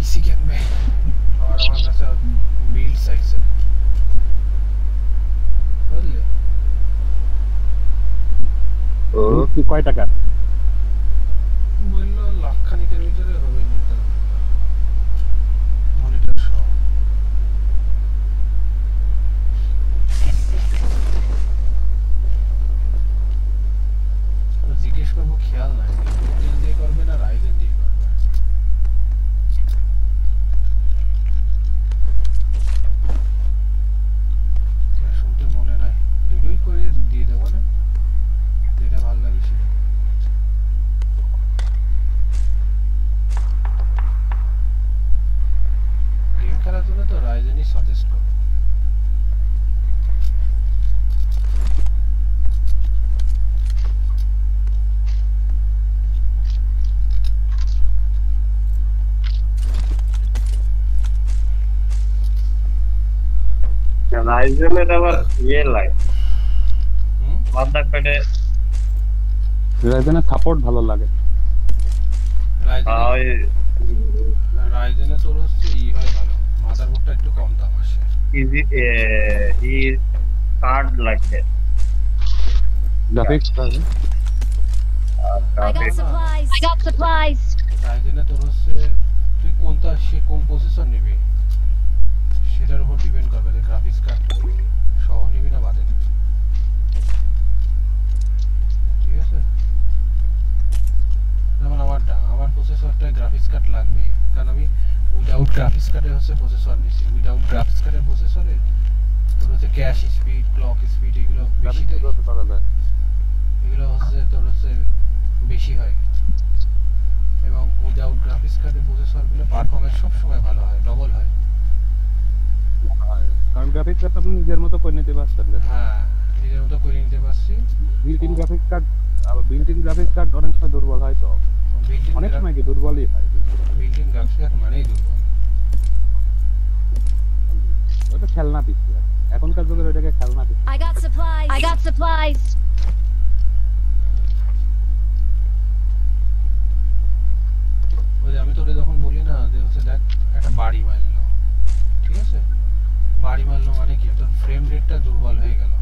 পিসি কিনবে আর আমার কাছে বিল্ড চাইছে বুঝলে কি কয় টাকা বললো লাখ খানিকের ভিতরে হবে না মনিটর সহ জিজ্ঞেস করবো খেয়াল নাই ইন্টেল দিয়ে করবে না রাইজেন দিয়ে করবে শুনতে মনে নাই দুটোই করে দিয়ে দেবো না যেটা ভালো লাগে সেটা গেম খেলার জন্য তো রাইজেনই সাজেস্ট করবো রাইজেনের আবার ইয়ে লাগে মাথা পেটে রাইজেনের সাপোর্ট ভালো লাগে রাইজেনে তোর হচ্ছে ই হয় ভালো মাদারবোর্ডটা একটু কম দাম আসে ইজি ই কার্ড লাগবে গ্রাফিক্স I got supplies. রাইজেনে তোর হচ্ছে তুই কোনটা কোন প্রসেসর নিবি সেটার উপর ডিপেন্ড করবে যে গ্রাফিক্স কার্ড সহ নিবি না বাদে নিবি ঠিক আছে যেমন আমার প্রসেসরটা গ্রাফিক্স কার্ড লাগবে কারণ আমি উইদাউট গ্রাফিক্স কার্ডে হচ্ছে প্রসেসর নিছি উইদাউট গ্রাফিক্স কার্ডের প্রসেসরে তোর হচ্ছে ক্যাশ স্পিড ক্লক স্পিড এগুলো বেশি দেয় এগুলো হচ্ছে তোর হচ্ছে বেশি হয় এবং উইদাউট গ্রাফিক্স কার্ডের প্রসেসরগুলো পারফরম্যান্স সব সময় ভালো হয় ডবল হয় কারণ গ্রাফিক্স কার্ড আপনি নিজের মতো করে নিতে পারছেন হ্যাঁ নিজের মতো করে নিতে পারছি বিল্ট ইন গ্রাফিক্স কার্ড অনেক সময় দুর্বল হয় তো অনেক সময় কি দুর্বলই হয় বিল্ট ইন গ্রাফিক্স কার্ড মানেই দুর্বল ওটা খেলনা পিসি এখনকার যুগের ওটাকে খেলনা পিসি I got supplies. ওই আমি তোরে যখন বলি না যে হচ্ছে দেখ একটা বাড়ি মারলো ঠিক আছে বাড়ি মারলো মানে কি তোর ফ্রেম রেটটা দুর্বল হয়ে গেল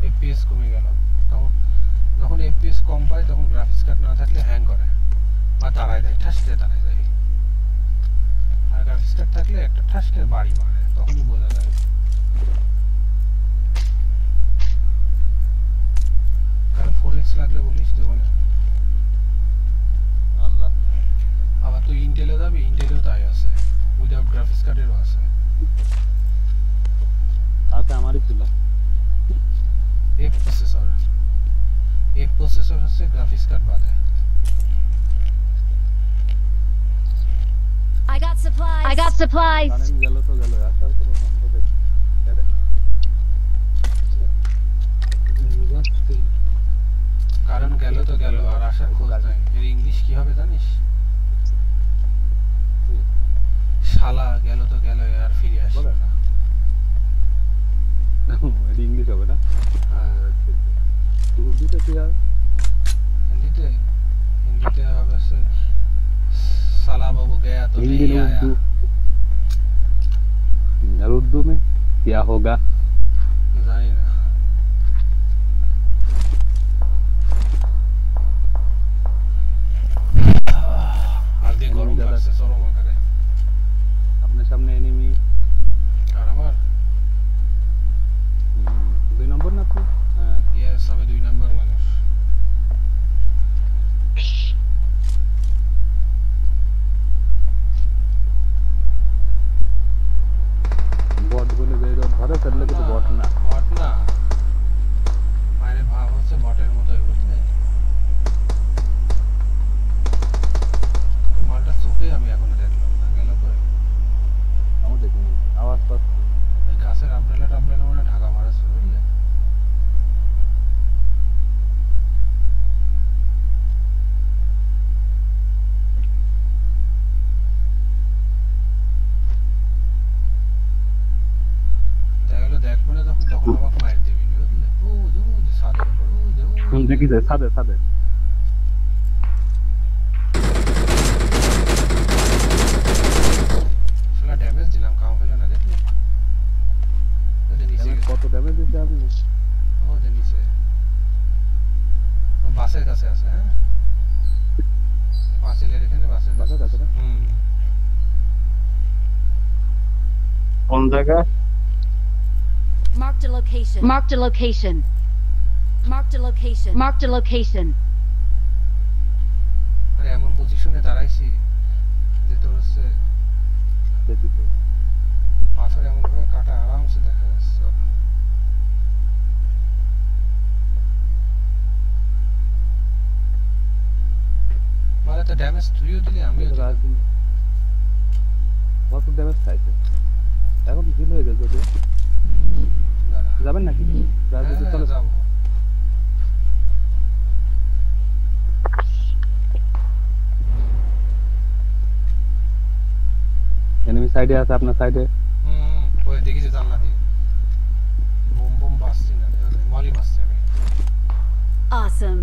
এফপিএস কমে গেল তখন যখন এফপিএস কম পায় তখন গ্রাফিক্স কার্ড না থাকলে হ্যাং করে বা দাঁড়ায় যায় ঠাসতে দাঁড়ায় যায় আর গ্রাফিক্স কার্ড থাকলে একটা ঠাসকে বাড়ি মারে তখনই বোঝা যায় কারণ 4x লাগলে বলিস দেবো না আবার তুই ইন্টেলে যাবি ইন্টেলেও তাই আছে উইদাউট গ্রাফিক্স কার্ডেরও আছে আচ্ছা আমারই ছিল এক প্রসেসর হচ্ছে গ্রাফিক্স কার্ড বাদে I got supplies. কারেন্ট গেল তো গেল আসার কোনো সম্ভব নেই কারণ গেল তো গেল আর আসার খোঁজ নাই এর ইংলিশ কি হবে জানিস শালা গেল তো গেল আর ফিরে আসবে না এটা ইংলিশ হবে না উর্দুতে কি হবে হিন্দিতে হবে साला बाबू गया तो हिंदी नहीं आया और उर्दू में क्या होगा जानी ना आज दे गरम লাগছে চরম আকারে আপনার সামনে এনিমি আর আমার 2 নম্বর না আপনি হ্যাঁ ইয়েস আমি 2 নাম্বার মানুষ বট বলে ধরে ফেললে কিন্তু বট না মানে ভাব হচ্ছে বটের মতোই বুঝলে মালটা চোখে আমি এখনো দেখলাম না গেল কই আমি দেখিনি আওয়াজ পাচ্ছি এই গাছের আমব্রেলা মানে ঢাকা মারাছে বুঝলে দেখবো না তখন আমাকে মার দিবি বুঝলে ও যে সাদের উপর ও যে দেখি সাদে করে দিতে আমি ও যে নিচে ও বাসের কাছে আছে হ্যাঁ পাঁচিলের এখানে বাসের বাসা কাছে না কোন জায়গা Marked a location. Marked a location. Marked a location. Marked a location. আরে এমন পজিশনে দাঁড়াইছি যে তোর হচ্ছে দেখি তো পাথর এমন ভাবে কাটা আরামসে দেখা যাচ্ছে মানে তো ড্যামেজ তুইও দিলি আমিও দিলাম রাজদিন কত ড্যামেজ খাইছে এখন হিল হয়ে গেছে যদি দাঁড়া। যাবেন নাকি রাজদিন হ্যাঁ, চলে যাবো এনিমি সাইডে আছে আপনার সাইডে ওই দেখি যে জানলা দিয়ে বুম বুম বাসছি না মলি বাসছি আমি Awesome.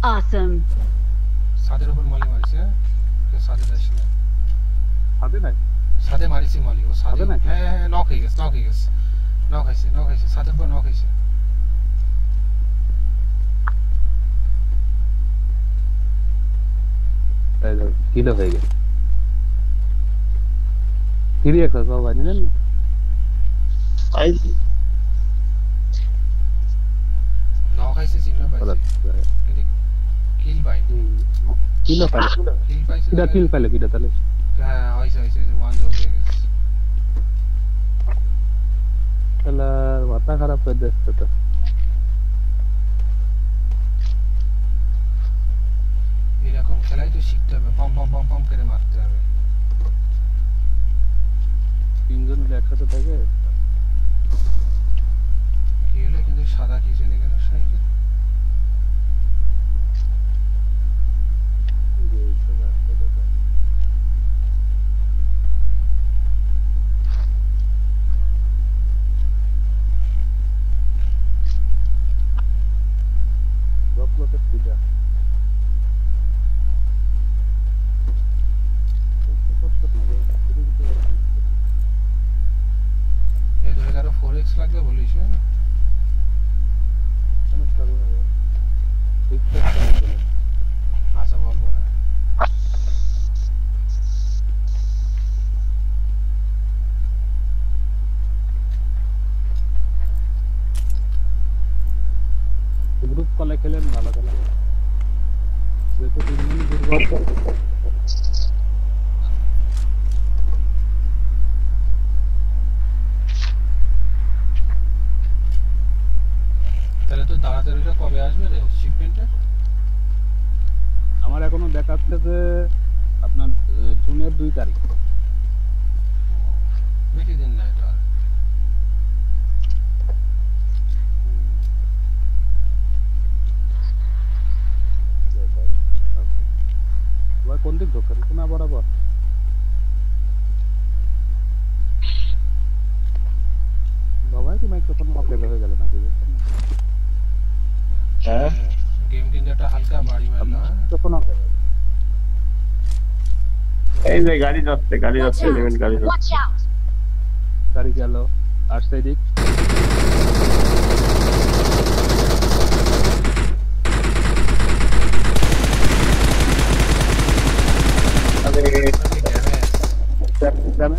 Awesome. ছাদের উপর মলি মারিছি হ্যাঁ কেউ ছাদে যাস না সাথে নাই ছাদে মারিছি মলি ও ছাদে ছাদে নাকি? হ্যাঁ হ্যাঁ নক হয়ে গেছে নক হয়েছে ছাদের উপর নক হয়েছে তাই যাও হিল হয়ে গেছে 3x আছে ভাই নিলেন না আই নক হয়েছে চিহ্ন পাইছি কিন্তু কিল পাইনি কিল পাইলে কিল পাইছি কিটা কিল পাইলে কিটা তাহলে হ্যাঁ হয়েছে যে ওয়ান জব হয়ে গেছে তাহলে মাথা খারাপ হয়ে যাচ্ছে তো এরকম খেলাই তো শিখতে হবে পম পম পম পম করে মারতে হবে তিনজন মিলে একসাথে থাকে কি হলো কিন্তু সাদা কি চলে গেল সাইকেল এই 2011 4x লাগবে বলিস হ্যাঁ আচ্ছা বলবো না গ্রুপ কলে খেলেন ভালো খেলা যেহেতু তিনজনই দুর্বল তাহলে তো তাড়াতাড়িটা কবে আসবে রে শিপমেন্টটা আমার এখনো দেখাচ্ছে যে আপনার জুনের 2 তারিখ বেশি দিন না এটা ভাই কোন দিক ঢোকেন কোনা বরাবর বাবা কি মাইক্রোফোন অফ হয়ে গেল নাকি হ্যাঁ গেম কিন্তু একটা হালকা বাড়ি মারলো হ্যাঁ মাইক্রোফোন অফ এই যে গাড়ি যাচ্ছে এলিমেন্ট গাড়ি যাচ্ছে Watch out. গাড়ি গেল আসছে দিক আরে যাবে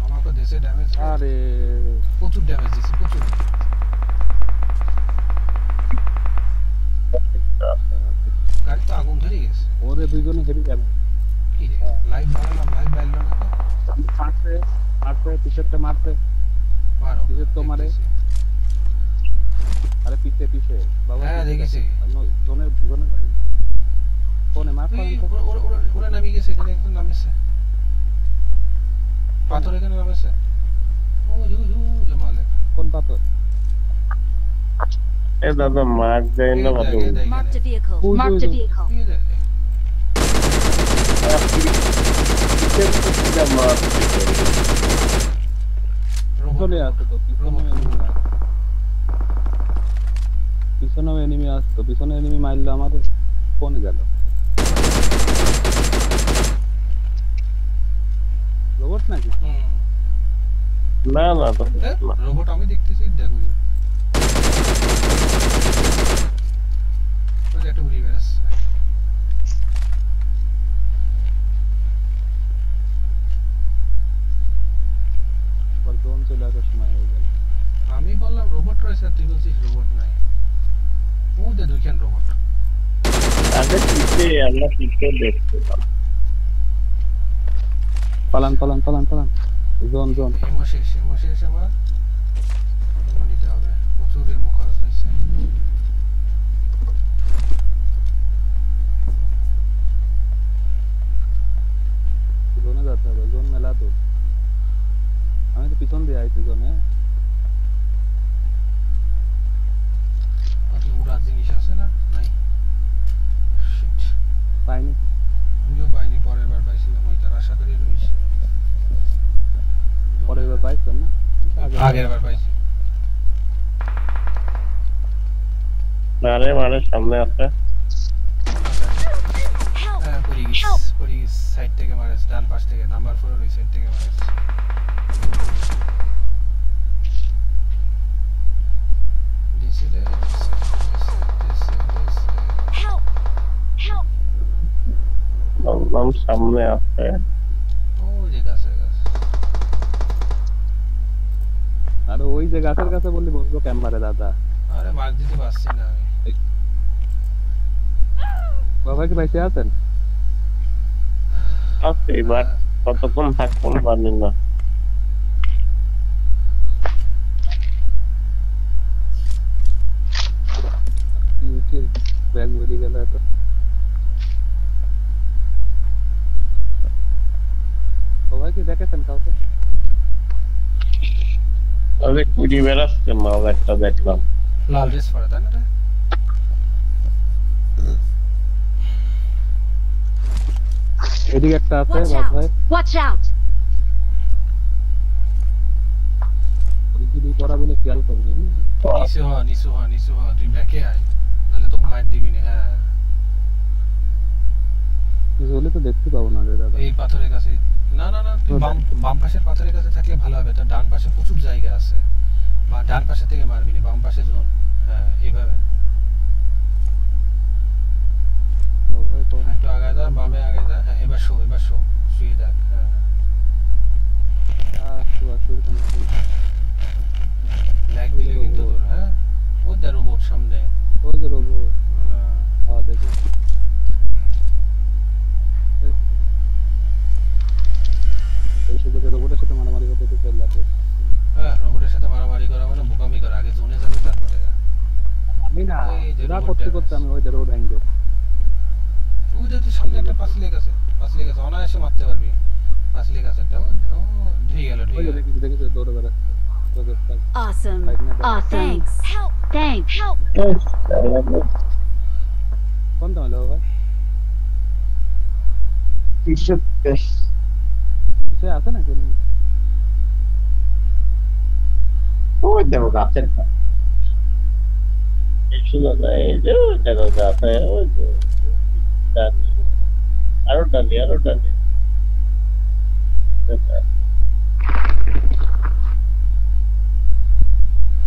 আমাকে দেশে ড্যামেজ আরে প্রচুর ড্যামেজ দিছে প্রচুর গাড়ি তো আগুন ধরে গেছে ওরে দুইজনই হেভি যাবে কি রে লাইভ বাড়ালাম লাইভ বাড়লো না তো মারতে মারতে পিছেরটা মারতে মারো পিছের তো মারে আরে পিছে পিছে বাবা হ্যাঁ, দেখেছি। জোনের বাইরে কোনে মার ওই করেন ওরা নামিয়ে গেছে এখানে একজন নামেছে পাথর এখানে নামেছে ও যে মালে কোন পাথর এ দাদা মার দেয় না বাবু Marked a vehicle. Who Marked a do- vehicle. মার পিছনে আছে তো পিছনে এনিমি আসতো পিছনে এনিমি মারলো আমাদের কোনে গেল রোবট নাকি? না না তো রোবট আমি দেখতেছি দেখো ওই একটা উড়ে বেড়াচ্ছে বর্তমান চলে আসার সময় হয়ে গেল। আমি বললাম রোবট রয়েছে তুই বলছিস রোবট নাই ও দে দুইখান রোবট তাদের পিছে আমরা পিছে দেখতে পালান পালান পালান পালান জোন জোন হেমো শেষ আমার হেমো নিতে হবে প্রচুর হেমো খরচ হয়েছে জোনে যেতে হবে জোন মেলা তো আমি তো পিছন দিয়ে আইছি জোনে বাকি উড়ার জিনিস আছে না নাই শিট পাইনি আমিও পাইনি পরের বার পাইছিলাম ওই তার আশা করি রয়েছে পরের বার পাইছেন না আগের বার পাইছি মারে সামনে আছে হ্যাঁ পরি গিস সাইড থেকে মারেছে ডান পাশ থেকে নাম্বার 4 এর ওই সাইড থেকে মারেছে দিছে রে Help! Help! নাম সামনে আছে ও যে গাছে আরে ওই যে গাছের কাছে বললি বসবো ক্যাম্পারে দাদা আরে মার দিতে পারছি না আমি বাবা কি বাইসে আছেন আছে এবার কতক্ষণ থাকবেন জানি না ব্যাগ ভরে গেল এত সবাই কি দেখেছেন কাউকে আরে কুড়ি বেড়াচ্ছে না একটা দেখলাম লাল ড্রেস পরা তাই না রে এদিকে একটা আছে Watch বাদ ভাই out! Watch out! ওইদিকে পড়া বলে খেয়াল করবেন নিচু হ তুই ব্যাকে আয় নাহলে তোকে মার দিবি না হ্যাঁ কিছু হলে তো দেখতে পাবো না রে দাদা এই পাথরের কাছে না তুই বাম পাশের পাথরের কাছে থাকলে ভালো হবে তোর ডান পাশে প্রচুর জায়গা আছে বা ডান পাশে থেকে মারবি না বাম পাশে জোন হ্যাঁ এইভাবে ভাই তো একটু আগে যা বামে আগে যা হ্যাঁ এবার শো শুয়ে দেখ হ্যাঁ আসুর কোন ল্যাগ দিলে কিন্তু তোর হ্যাঁ ওই দা রোবট সামনে ওই যে রোবো হ্যাঁ দেখো এই সুযোগে রোবটের সাথে মারামারি করতে তো চলে যাচ্ছে হ্যাঁ রোবটের সাথে মারামারি করা মানে বোকামি করা আগে জোনে যাবে তারপরে আমি না এই যে যা রোবট করতে ড্যামেজ। করতে আমি ওই যে রোড হ্যাং দেব ওই যে তুই সামনে একটা পাঁচলে গেছে অনায়াসে মারতে পারবি পাঁচলে গাছেরটা ও ঢুকে গেল ওই যে দেখেছি দৌড়ে বেড়াচ্ছে Awesome! Right now, Awesome! Thanks! Help! Thanks! Help! কোন তো হলো ভাই কিসে আছে না কেন ওই দেখো গাছের কিছু না এই যে দেখো গাছে ওই যে আরো ডালি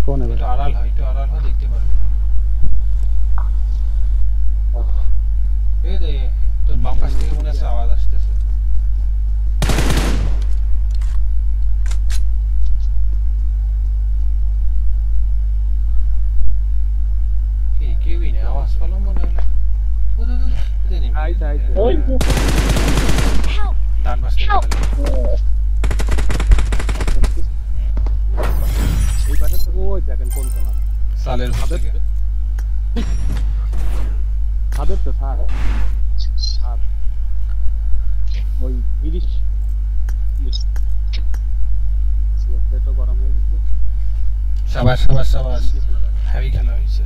কোন है একটু আড়াল হয় দেখতে পারবি এই যে তোর বাম পাশ থেকে মনে হচ্ছে আওয়াজ আসতেছে কেউই নেই আওয়াজ পেলাম মনে হলো আইছে ওই যে Help! ডান পাশ থেকে এই পাশে তো ওই দেখেন কোন তোমার সালের উপর থেকে ছাদের তো ছাদ ওই 30 সেটা গরম হয়ে গেছে সাবাস হেভি খেলা হয়েছে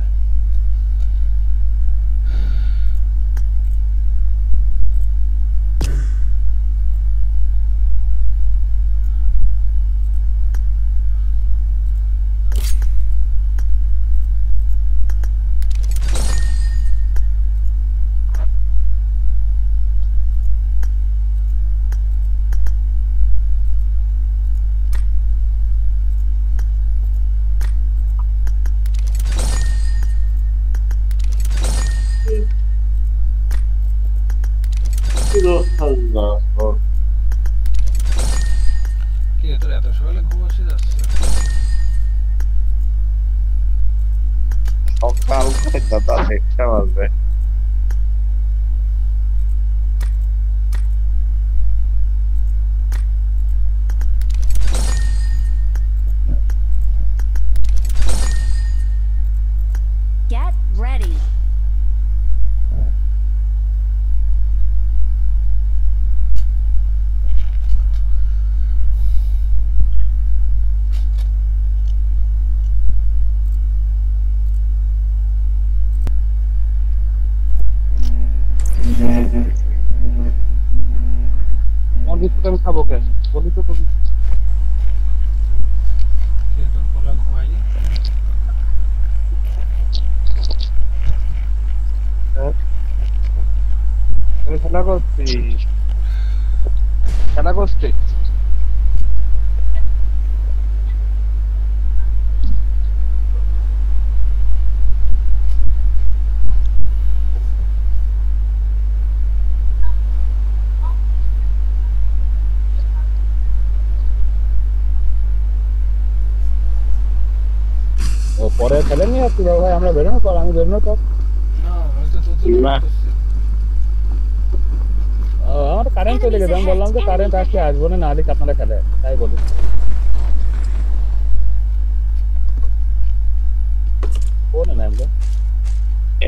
এত সকালে ঘুম আসে যাচ্ছে সকাল করে দাদা 1টা বাজবে Get ready. আমার বিস্কুট আমি খাবো কে বলি তো তুমি কে তোর পোলা ঘুমায়নি আমি খেলা করছি ও পরে খেলেনি আর তুই ভাই আমরা বেরোনো কর আমি বেরোনো কর না হয়তো তো না। আমার কারেন্ট চলে গেছে আমি বললাম যে কারেন্ট আসলে আসবো না না দিক আপনারা খেলে তাই বলি কোন নাম গো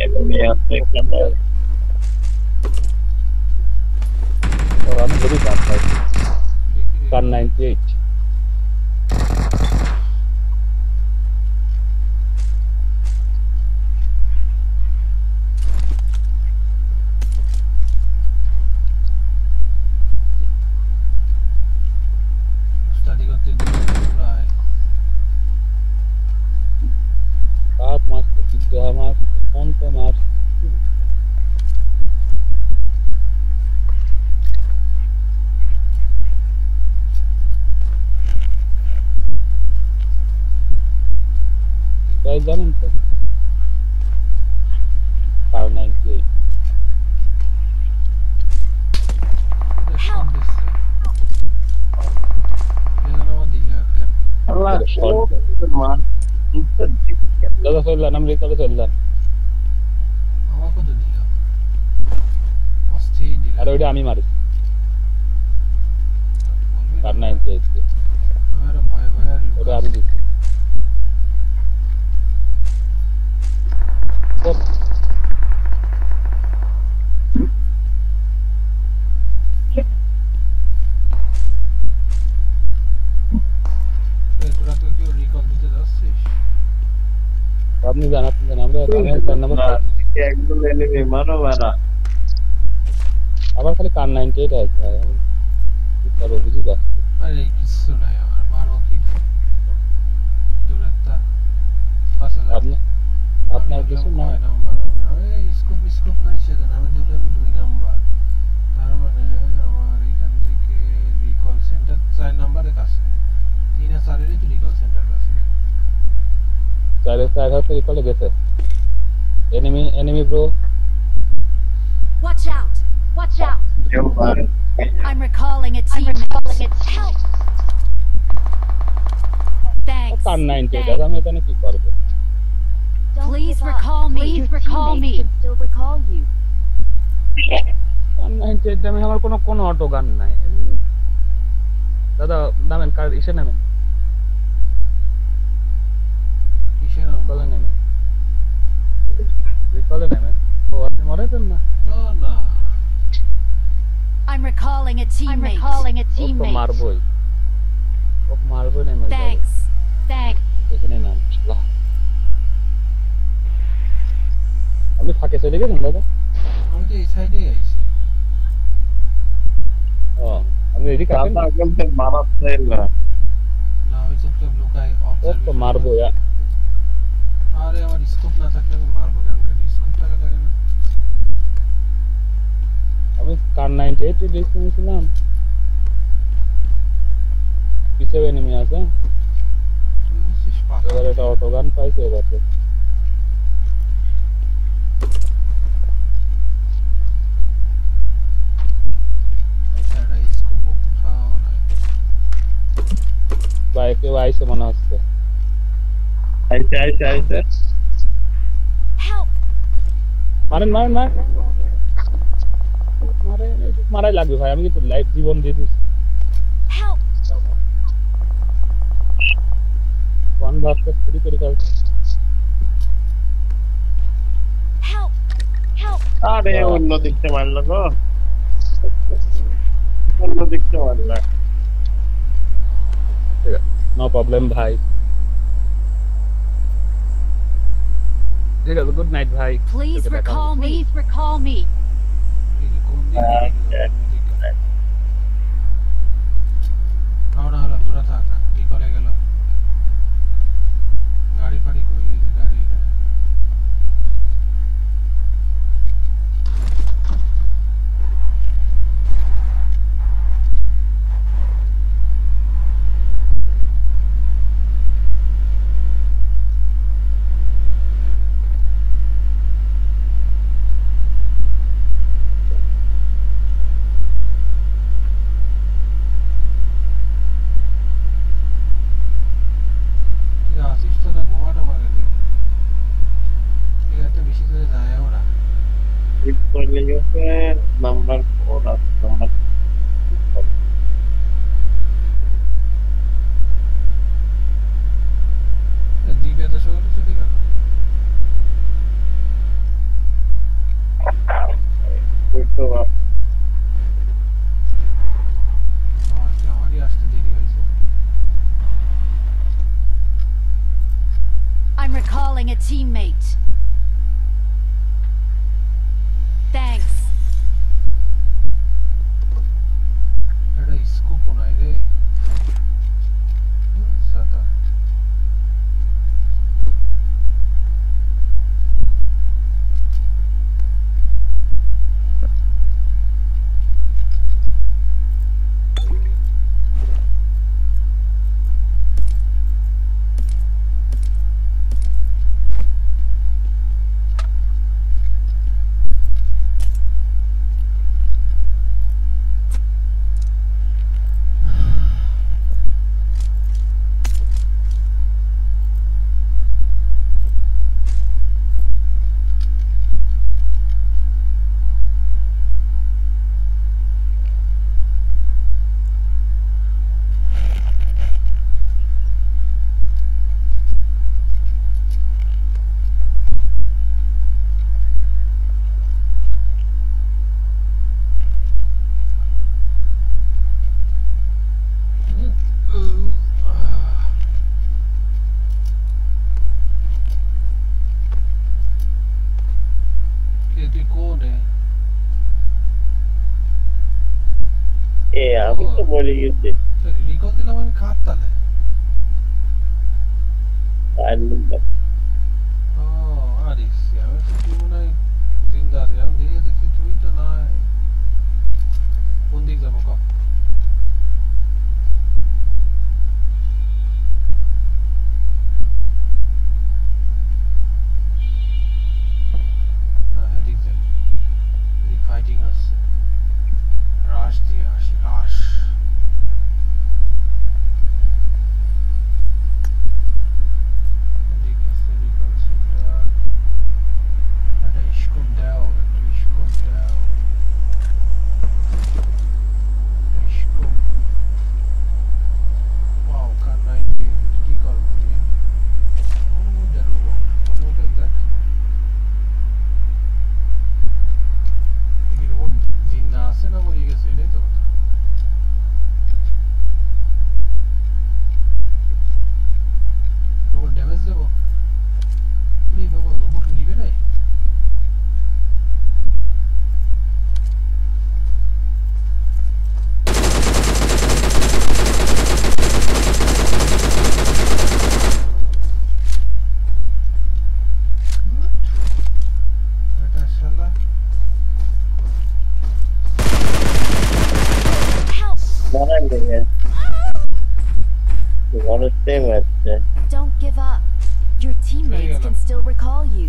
এমনি আছে এখানে আমি বলি কার 98 স্টাডি করতে প্রায় 7 মাস থেকে আমার 15 মাস তাই জানেন তো 98 আল্লাহ শর্ট মান দাদা চললাম আমি রিকলে চললাম আমার কত দিল অস্থির দিল আর ওইটা আমি মারি বলবি 98 আমার ভয় ভয় আর ওটা আমি দিচ্ছি তোরা তো কেউ রিকল দিতে যাচ্ছিস আপনি জানাচ্ছেন আমরা তার নাম্বার একদম এনিমি মানো মারা আবার খালি কার 98 আছে ভাই আমি কি করব বুঝি পাচ্ছি আরে কিছু নাই আমার মারবো কি দূরত্ব 5000 আপনি আপনার কিছু না নাম্বার আমি স্কোপ নাই সেজন্য আমি দিলাম 2 নাম্বার তার মানে আমার এখান থেকে রিকল সেন্টার 4 নাম্বারের কাছে 3 আর 4 এরই তো রিকল সেন্টার কাছে তাহলে স্যার হাতে রিকলে গেছে enemy bro Watch out. Watch out. কেউ পারে I'm recalling a teammate. Help. Thanks. কার 98 আছে আমি এখানে কি করব Please recall me. Please recall me. Can still recall you. কার 98 আমি আমার কোনো অটো গান নাই দাদা নামেন কার ইসে নামেন কিসের কলে নাম্বার নামেন রিকলে নামেন ও আপনি মরেছেন না না I'm recalling a teammate. I'm recalling a ও তো teammate. মারবই নেমে যাবে Thanks. Thanks. এখানে নাম আপনি ফাঁকে চলে গেছেন দাদা আমি তো এই সাইডেই আইছি ও আপনি এদিকে আছেন দাদা একদম মারা চাইল না না আমি চুপচাপ লুকাই ও তো মারবো আরে আমার স্কোপ না থাকলে আমি মারবো কেন করে স্কোপ লাগা লাগে না আমি কার 98 এ ডিসপ্লে নিয়েছিলাম পিছে এনিমি আছে তুই হচ্ছিস পাকা এবার এটা অটো গান পাইছে এবার এটা স্কোপও কোথাও নাই ভাই কেউ আইছে মনে হচ্ছে আইছে Help! মারেন মারাই লাগবে ভাই আমি কিন্তু লাইফ জীবন দিয়ে দিচ্ছি Help! ওয়ান ভার্সেস 3 করে ফেলছে Help! Help! আরে অন্য দিকতে মারলো গো অন্য দিকতে মারলো নো প্রবলেম ভাই ঠিক আছে গুড নাইট ভাই Please recall me. Please recall me. কোন দিকে না তোরা থাক কি করে গেল গাড়ি ফাড়ি কই এই যে গাড়ি এখানে আসিস তো না ঘুমাটা মারে এই এত বেশি করে যায় ওরা ঠিক করে গেছে নাম্বার 4 আর নাম্বার দিবে তো সকালে চলে গেল তো আজকে আমারই আসতে দেরি হয়েছে I'm recalling a teammate. Thanks. এটা স্কোপ নাই রে সাতা তুই কোনে আমি তো মরে গেছি রিকল দিলাম আমি কার তালে আর নাম্বার ও আরিস আমি তো তুই মনে হয় জিন্দা আছে আমি দেখি তুই তো নাই কোন দিক যাবো ক এদিক যাই এদিক ফাইটিং হচ্ছে রাশ দিয়ে আসি রাশ এদিক আছে রিকল সেন্টার একটা স্কোপ দাও একটা স্কোপ দাও স্কোপ ওয়াও কার 90 কি করবো তুমি ও দেখো কোনোটা দেখ এই রোড জিন্দা আছে না মরে গেছে এটাই তো কথা রোবট ড্যামেজ দেবো এই বাবা রোবট দিবে নাই এটা শালা Help! মারা গেছে মরতে মারছে Don't give up. Your teammates can still recall you.